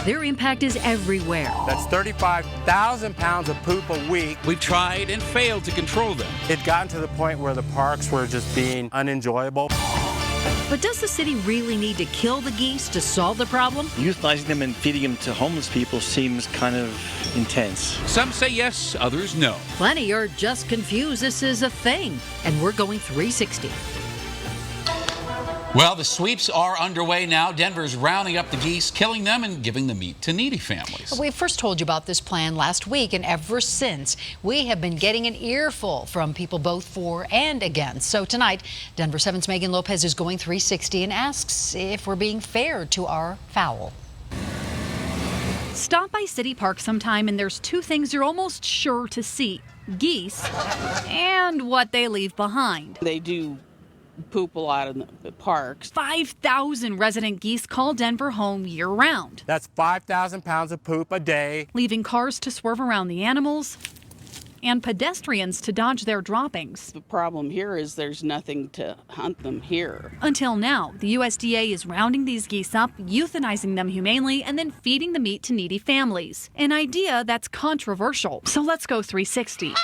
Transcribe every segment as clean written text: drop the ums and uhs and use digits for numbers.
Their impact is everywhere. That's 35,000 pounds of poop a week. We've tried and failed to control them. It gotten to the point where the parks were just being unenjoyable. But does the city really need to kill the geese to solve the problem? Euthanizing them and feeding them to homeless people seems kind of intense. Some say yes, others no. Plenty are just confused this is a thing, and we're going 360. Well, the sweeps are underway now. Denver's rounding up the geese, killing them, and giving the meat to needy families. We first told you about this plan last week, and ever since, we have been getting an earful from people both for and against. So tonight, Denver 7's Megan Lopez is going 360 and asks if we're being fair to our fowl. Stop by City Park sometime and there's two things you're almost sure to see: geese and what they leave behind. They do poop a lot in the parks. 5,000 resident geese call Denver home year-round. That's 5,000 pounds of poop a day. Leaving cars to swerve around the animals and pedestrians to dodge their droppings. The problem here is there's nothing to hunt them here. Until now, the USDA is rounding these geese up, euthanizing them humanely, and then feeding the meat to needy families. An idea that's controversial. So let's go 360.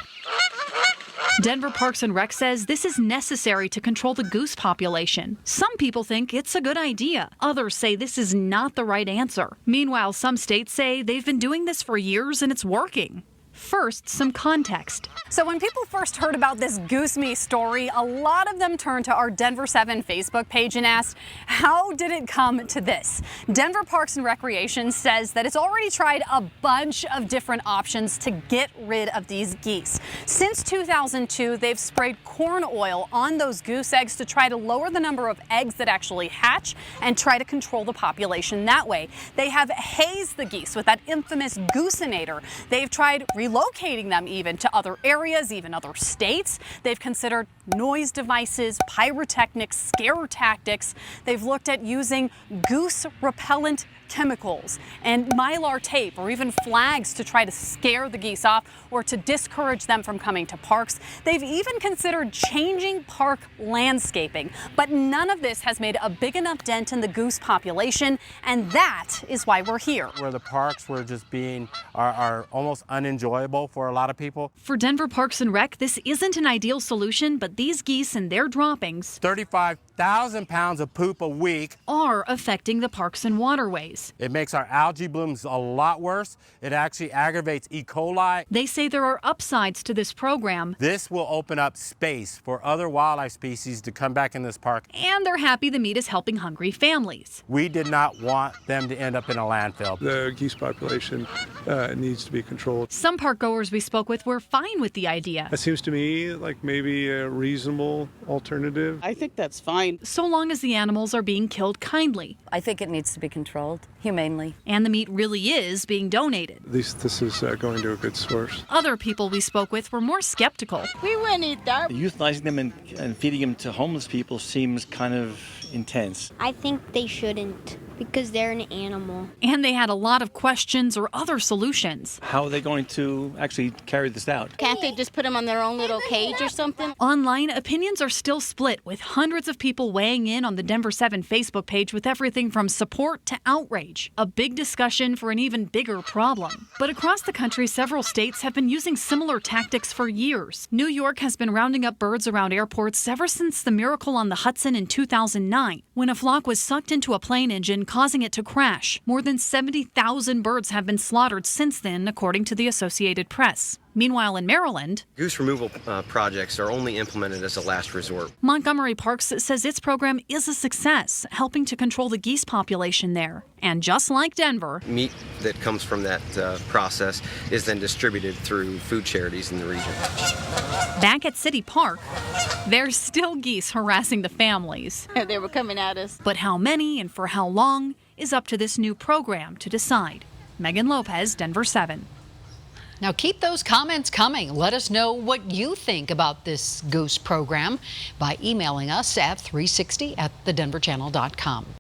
Denver Parks and Rec says this is necessary to control the goose population. Some people think it's a good idea. Others say this is not the right answer. Meanwhile, some states say they've been doing this for years and it's working. First, some context. So when people first heard about this Goose Me story, a lot of them turned to our Denver 7 Facebook page and asked, how did it come to this? Denver Parks and Recreation says that it's already tried a bunch of different options to get rid of these geese. Since 2002, they've sprayed corn oil on those goose eggs to try to lower the number of eggs that actually hatch and try to control the population that way. They have hazed the geese with that infamous goosinator. They've tried relocating them even to other areas, even other states. They've considered noise devices, pyrotechnics, scare tactics. They've looked at using goose repellent chemicals and mylar tape or even flags to try to scare the geese off or to discourage them from coming to parks. They've even considered changing park landscaping, but none of this has made a big enough dent in the goose population, and that is why we're here. Where the parks were just being, are almost unenjoyable for a lot of people. For Denver Parks and Rec, this isn't an ideal solution, but these geese and their droppings 35,000 pounds of poop a week are affecting the parks and waterways. It makes our algae blooms a lot worse. It actually aggravates E. coli. They say there are upsides to this program. This will open up space for other wildlife species to come back in this park. And they're happy the meat is helping hungry families. We did not want them to end up in a landfill. The geese population needs to be controlled. Some park goers we spoke with were fine with the idea. That seems to me like maybe a reasonable alternative. I think that's fine. So long as the animals are being killed kindly. I think it needs to be controlled humanely. And the meat really is being donated. At least this is going to a good source. Other people we spoke with were more skeptical. We wouldn't eat that. Euthanizing them and feeding them to homeless people seems kind of intense. I think they shouldn't, because they're an animal. And they had a lot of questions or other solutions. How are they going to actually carry this out? Can't they just put them on their own little cage or something? Online, opinions are still split, with hundreds of people weighing in on the Denver 7 Facebook page with everything from support to outrage. A big discussion for an even bigger problem. But across the country, several states have been using similar tactics for years. New York has been rounding up birds around airports ever since the miracle on the Hudson in 2009, when a flock was sucked into a plane engine, causing it to crash. More than 70,000 birds have been slaughtered since then, according to the Associated Press. Meanwhile, in Maryland, goose removal projects are only implemented as a last resort. Montgomery Parks says its program is a success, helping to control the geese population there. And just like Denver, meat that comes from that process is then distributed through food charities in the region. Back at City Park, there's still geese harassing the families. They were coming at us. But how many and for how long is up to this new program to decide. Megan Lopez, Denver 7. Now keep those comments coming. Let us know what you think about this goose program by emailing us at 360@thedenverchannel.com.